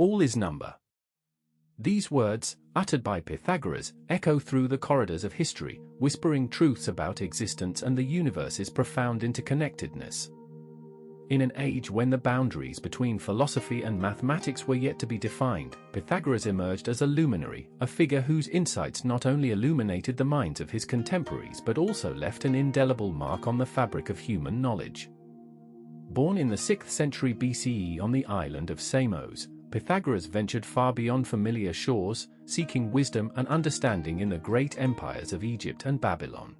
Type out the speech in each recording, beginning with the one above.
All is number. These words, uttered by Pythagoras, echo through the corridors of history, whispering truths about existence and the universe's profound interconnectedness. In an age when the boundaries between philosophy and mathematics were yet to be defined, Pythagoras emerged as a luminary, a figure whose insights not only illuminated the minds of his contemporaries but also left an indelible mark on the fabric of human knowledge. Born in the 6th century BCE on the island of Samos, Pythagoras ventured far beyond familiar shores, seeking wisdom and understanding in the great empires of Egypt and Babylon.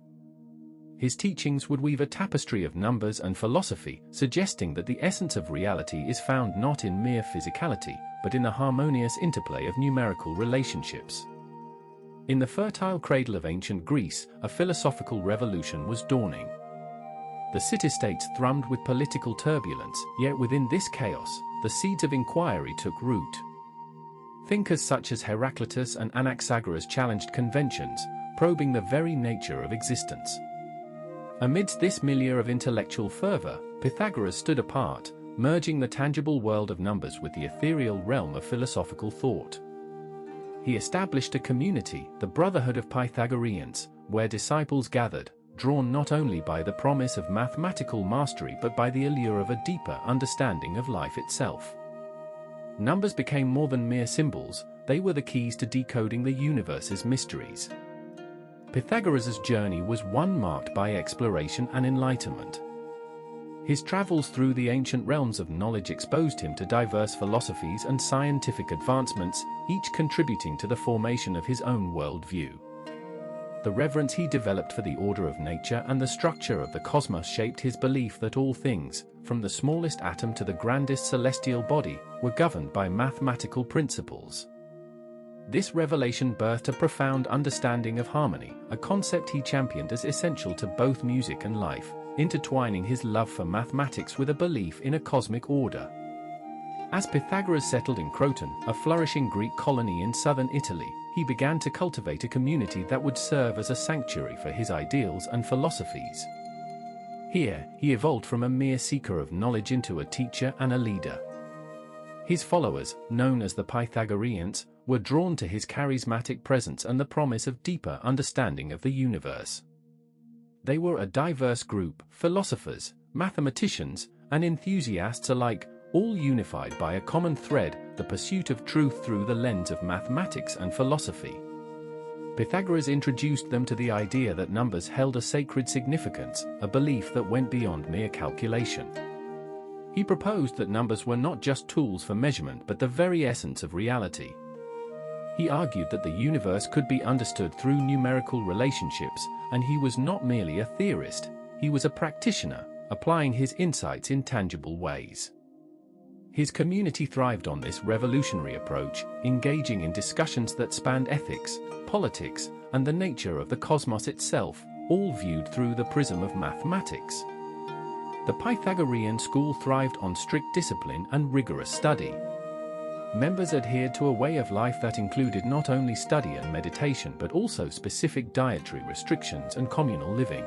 His teachings would weave a tapestry of numbers and philosophy, suggesting that the essence of reality is found not in mere physicality, but in the harmonious interplay of numerical relationships. In the fertile cradle of ancient Greece, a philosophical revolution was dawning. The city-states thrummed with political turbulence, yet within this chaos, the seeds of inquiry took root. Thinkers such as Heraclitus and Anaxagoras challenged conventions, probing the very nature of existence. Amidst this milieu of intellectual fervor, Pythagoras stood apart, merging the tangible world of numbers with the ethereal realm of philosophical thought. He established a community, the Brotherhood of Pythagoreans, where disciples gathered, drawn not only by the promise of mathematical mastery but by the allure of a deeper understanding of life itself. Numbers became more than mere symbols, they were the keys to decoding the universe's mysteries. Pythagoras' journey was one marked by exploration and enlightenment. His travels through the ancient realms of knowledge exposed him to diverse philosophies and scientific advancements, each contributing to the formation of his own worldview. The reverence he developed for the order of nature and the structure of the cosmos shaped his belief that all things, from the smallest atom to the grandest celestial body, were governed by mathematical principles. This revelation birthed a profound understanding of harmony, a concept he championed as essential to both music and life, intertwining his love for mathematics with a belief in a cosmic order. As Pythagoras settled in Croton, a flourishing Greek colony in southern Italy, he began to cultivate a community that would serve as a sanctuary for his ideals and philosophies. Here, he evolved from a mere seeker of knowledge into a teacher and a leader. His followers, known as the Pythagoreans, were drawn to his charismatic presence and the promise of deeper understanding of the universe. They were a diverse group, philosophers, mathematicians, and enthusiasts alike, all unified by a common thread, the pursuit of truth through the lens of mathematics and philosophy. Pythagoras introduced them to the idea that numbers held a sacred significance, a belief that went beyond mere calculation. He proposed that numbers were not just tools for measurement but the very essence of reality. He argued that the universe could be understood through numerical relationships, and he was not merely a theorist, he was a practitioner, applying his insights in tangible ways. His community thrived on this revolutionary approach, engaging in discussions that spanned ethics, politics, and the nature of the cosmos itself, all viewed through the prism of mathematics. The Pythagorean school thrived on strict discipline and rigorous study. Members adhered to a way of life that included not only study and meditation but also specific dietary restrictions and communal living.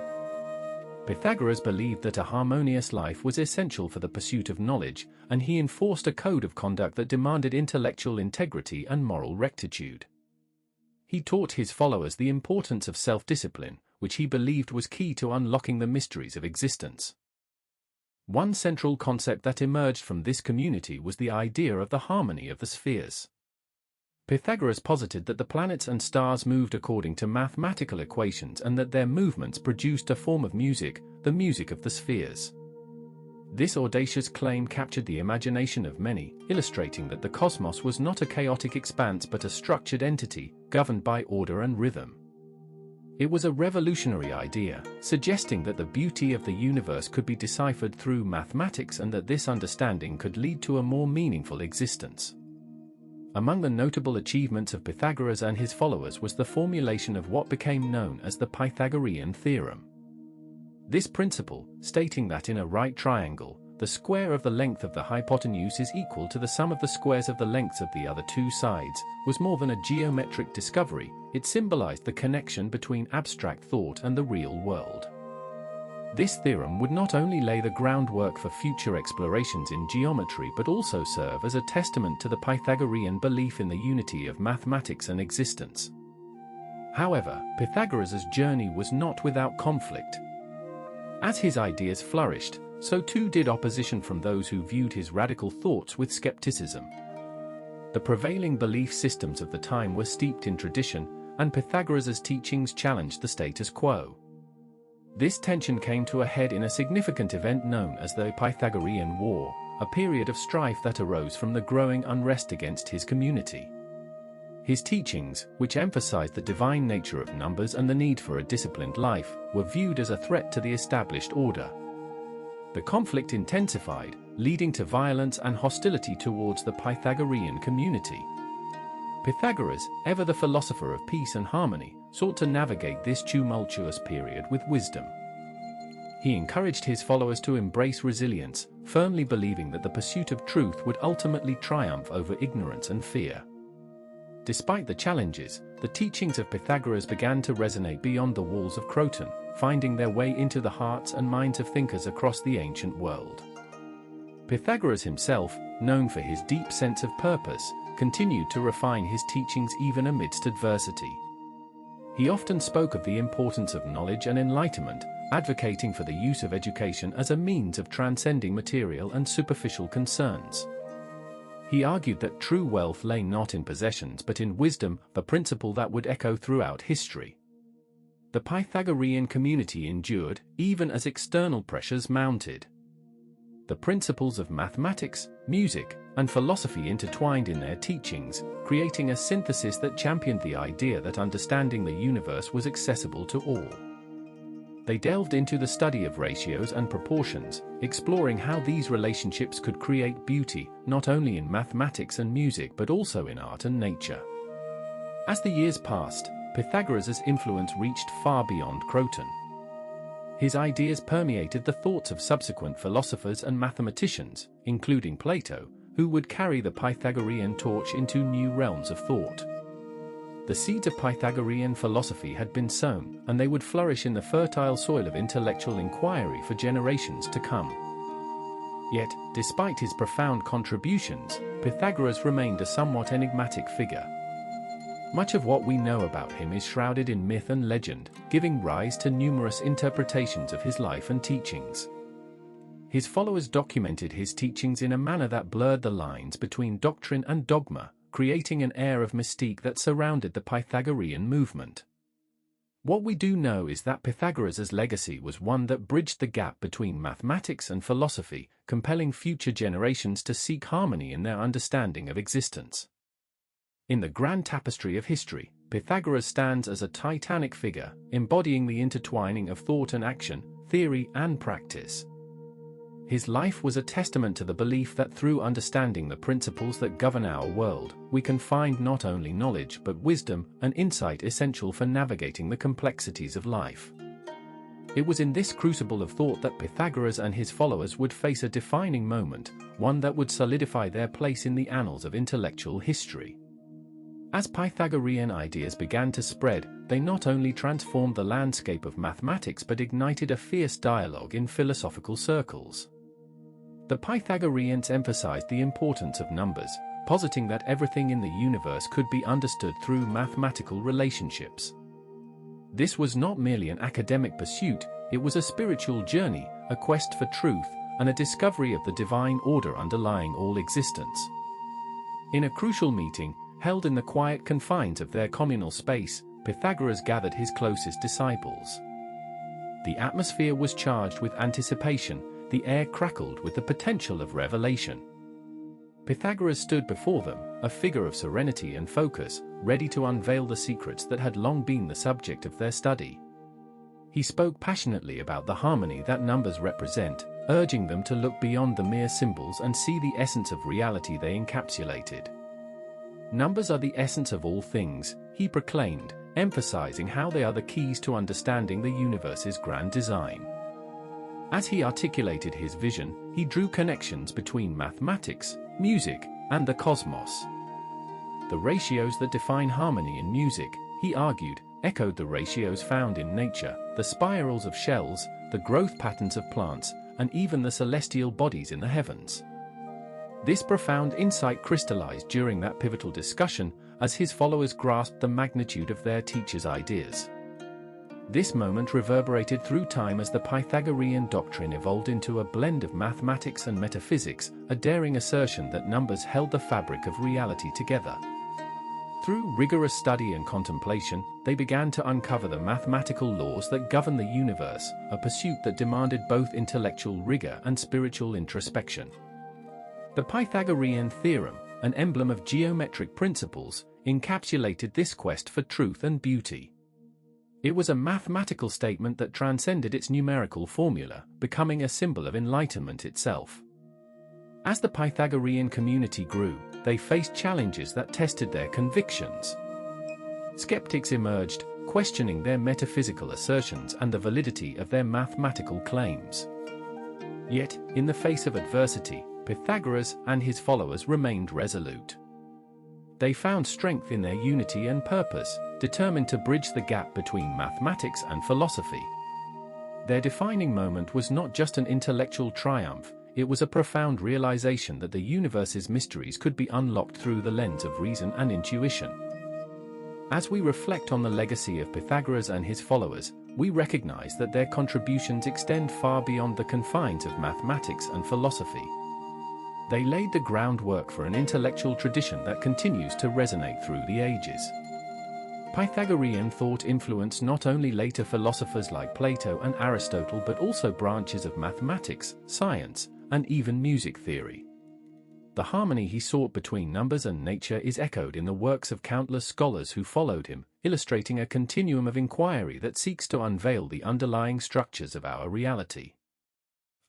Pythagoras believed that a harmonious life was essential for the pursuit of knowledge, and he enforced a code of conduct that demanded intellectual integrity and moral rectitude. He taught his followers the importance of self-discipline, which he believed was key to unlocking the mysteries of existence. One central concept that emerged from this community was the idea of the harmony of the spheres. Pythagoras posited that the planets and stars moved according to mathematical equations and that their movements produced a form of music, the music of the spheres. This audacious claim captured the imagination of many, illustrating that the cosmos was not a chaotic expanse but a structured entity, governed by order and rhythm. It was a revolutionary idea, suggesting that the beauty of the universe could be deciphered through mathematics and that this understanding could lead to a more meaningful existence. Among the notable achievements of Pythagoras and his followers was the formulation of what became known as the Pythagorean Theorem. This principle, stating that in a right triangle, the square of the length of the hypotenuse is equal to the sum of the squares of the lengths of the other two sides, was more than a geometric discovery, it symbolized the connection between abstract thought and the real world. This theorem would not only lay the groundwork for future explorations in geometry but also serve as a testament to the Pythagorean belief in the unity of mathematics and existence. However, Pythagoras' journey was not without conflict. As his ideas flourished, so too did opposition from those who viewed his radical thoughts with skepticism. The prevailing belief systems of the time were steeped in tradition, and Pythagoras' teachings challenged the status quo. This tension came to a head in a significant event known as the Pythagorean War, a period of strife that arose from the growing unrest against his community. His teachings, which emphasized the divine nature of numbers and the need for a disciplined life, were viewed as a threat to the established order. The conflict intensified, leading to violence and hostility towards the Pythagorean community. Pythagoras, ever the philosopher of peace and harmony, sought to navigate this tumultuous period with wisdom. He encouraged his followers to embrace resilience, firmly believing that the pursuit of truth would ultimately triumph over ignorance and fear. Despite the challenges, the teachings of Pythagoras began to resonate beyond the walls of Croton, finding their way into the hearts and minds of thinkers across the ancient world. Pythagoras himself, known for his deep sense of purpose, continued to refine his teachings even amidst adversity. He often spoke of the importance of knowledge and enlightenment, advocating for the use of education as a means of transcending material and superficial concerns. He argued that true wealth lay not in possessions but in wisdom, a principle that would echo throughout history. The Pythagorean community endured, even as external pressures mounted. The principles of mathematics, music, and philosophy intertwined in their teachings, creating a synthesis that championed the idea that understanding the universe was accessible to all. They delved into the study of ratios and proportions, exploring how these relationships could create beauty, not only in mathematics and music but also in art and nature. As the years passed, Pythagoras' influence reached far beyond Croton. His ideas permeated the thoughts of subsequent philosophers and mathematicians, including Plato, who would carry the Pythagorean torch into new realms of thought. The seeds of Pythagorean philosophy had been sown, and they would flourish in the fertile soil of intellectual inquiry for generations to come. Yet, despite his profound contributions, Pythagoras remained a somewhat enigmatic figure. Much of what we know about him is shrouded in myth and legend, giving rise to numerous interpretations of his life and teachings. His followers documented his teachings in a manner that blurred the lines between doctrine and dogma, creating an air of mystique that surrounded the Pythagorean movement. What we do know is that Pythagoras' legacy was one that bridged the gap between mathematics and philosophy, compelling future generations to seek harmony in their understanding of existence. In the grand tapestry of history, Pythagoras stands as a titanic figure, embodying the intertwining of thought and action, theory and practice. His life was a testament to the belief that through understanding the principles that govern our world, we can find not only knowledge but wisdom and insight essential for navigating the complexities of life. It was in this crucible of thought that Pythagoras and his followers would face a defining moment, one that would solidify their place in the annals of intellectual history. As Pythagorean ideas began to spread, they not only transformed the landscape of mathematics but ignited a fierce dialogue in philosophical circles. The Pythagoreans emphasized the importance of numbers, positing that everything in the universe could be understood through mathematical relationships. This was not merely an academic pursuit, it was a spiritual journey, a quest for truth, and a discovery of the divine order underlying all existence. In a crucial meeting, held in the quiet confines of their communal space, Pythagoras gathered his closest disciples. The atmosphere was charged with anticipation, the air crackled with the potential of revelation. Pythagoras stood before them, a figure of serenity and focus, ready to unveil the secrets that had long been the subject of their study. He spoke passionately about the harmony that numbers represent, urging them to look beyond the mere symbols and see the essence of reality they encapsulated. Numbers are the essence of all things, he proclaimed, emphasizing how they are the keys to understanding the universe's grand design. As he articulated his vision, he drew connections between mathematics, music, and the cosmos. The ratios that define harmony in music, he argued, echoed the ratios found in nature, the spirals of shells, the growth patterns of plants, and even the celestial bodies in the heavens. This profound insight crystallized during that pivotal discussion as his followers grasped the magnitude of their teacher's ideas. This moment reverberated through time as the Pythagorean doctrine evolved into a blend of mathematics and metaphysics, a daring assertion that numbers held the fabric of reality together. Through rigorous study and contemplation, they began to uncover the mathematical laws that govern the universe, a pursuit that demanded both intellectual rigor and spiritual introspection. The Pythagorean Theorem, an emblem of geometric principles, encapsulated this quest for truth and beauty. It was a mathematical statement that transcended its numerical formula, becoming a symbol of enlightenment itself. As the Pythagorean community grew, they faced challenges that tested their convictions. Skeptics emerged, questioning their metaphysical assertions and the validity of their mathematical claims. Yet, in the face of adversity, Pythagoras and his followers remained resolute. They found strength in their unity and purpose, determined to bridge the gap between mathematics and philosophy. Their defining moment was not just an intellectual triumph, it was a profound realization that the universe's mysteries could be unlocked through the lens of reason and intuition. As we reflect on the legacy of Pythagoras and his followers, we recognize that their contributions extend far beyond the confines of mathematics and philosophy. They laid the groundwork for an intellectual tradition that continues to resonate through the ages. Pythagorean thought influenced not only later philosophers like Plato and Aristotle but also branches of mathematics, science, and even music theory. The harmony he sought between numbers and nature is echoed in the works of countless scholars who followed him, illustrating a continuum of inquiry that seeks to unveil the underlying structures of our reality.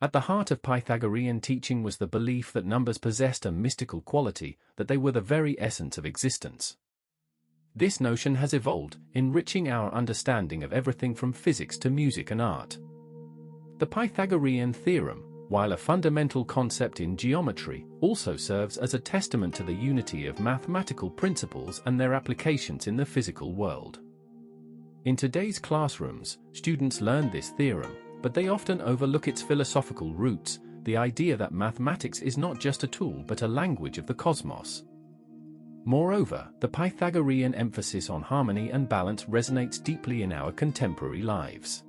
At the heart of Pythagorean teaching was the belief that numbers possessed a mystical quality, that they were the very essence of existence. This notion has evolved, enriching our understanding of everything from physics to music and art. The Pythagorean Theorem, while a fundamental concept in geometry, also serves as a testament to the unity of mathematical principles and their applications in the physical world. In today's classrooms, students learn this theorem, but they often overlook its philosophical roots, the idea that mathematics is not just a tool but a language of the cosmos. Moreover, the Pythagorean emphasis on harmony and balance resonates deeply in our contemporary lives.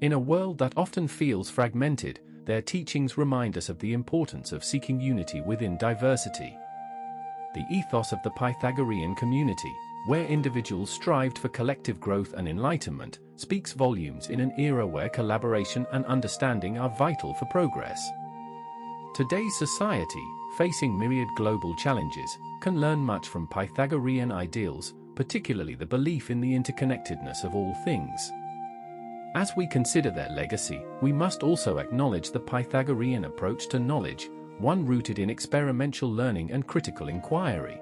In a world that often feels fragmented, their teachings remind us of the importance of seeking unity within diversity. The ethos of the Pythagorean community, where individuals strived for collective growth and enlightenment, speaks volumes in an era where collaboration and understanding are vital for progress. Today's society, facing myriad global challenges, can learn much from Pythagorean ideals, particularly the belief in the interconnectedness of all things. As we consider their legacy, we must also acknowledge the Pythagorean approach to knowledge, one rooted in experimental learning and critical inquiry.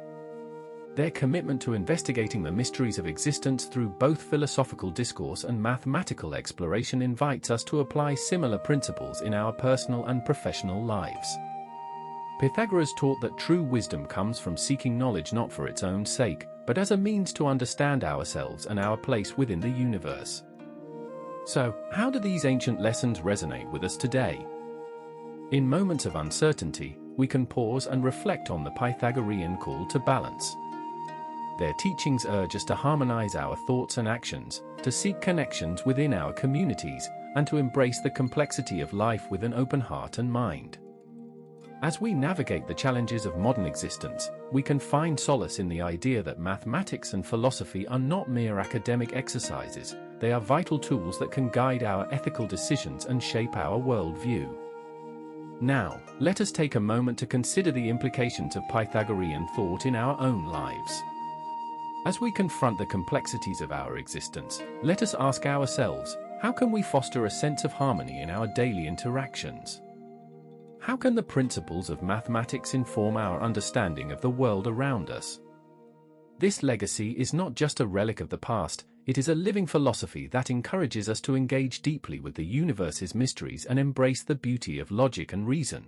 Their commitment to investigating the mysteries of existence through both philosophical discourse and mathematical exploration invites us to apply similar principles in our personal and professional lives. Pythagoras taught that true wisdom comes from seeking knowledge not for its own sake, but as a means to understand ourselves and our place within the universe. So, how do these ancient lessons resonate with us today? In moments of uncertainty, we can pause and reflect on the Pythagorean call to balance. Their teachings urge us to harmonize our thoughts and actions, to seek connections within our communities, and to embrace the complexity of life with an open heart and mind. As we navigate the challenges of modern existence, we can find solace in the idea that mathematics and philosophy are not mere academic exercises, they are vital tools that can guide our ethical decisions and shape our worldview. Now, let us take a moment to consider the implications of Pythagorean thought in our own lives. As we confront the complexities of our existence, let us ask ourselves, how can we foster a sense of harmony in our daily interactions? How can the principles of mathematics inform our understanding of the world around us? This legacy is not just a relic of the past, it is a living philosophy that encourages us to engage deeply with the universe's mysteries and embrace the beauty of logic and reason.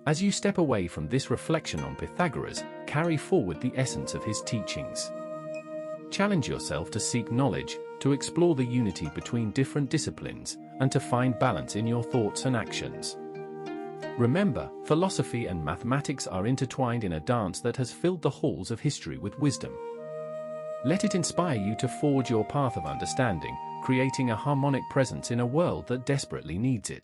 As you step away from this reflection on Pythagoras, carry forward the essence of his teachings. Challenge yourself to seek knowledge, to explore the unity between different disciplines, and to find balance in your thoughts and actions. Remember, philosophy and mathematics are intertwined in a dance that has filled the halls of history with wisdom. Let it inspire you to forge your path of understanding, creating a harmonic presence in a world that desperately needs it.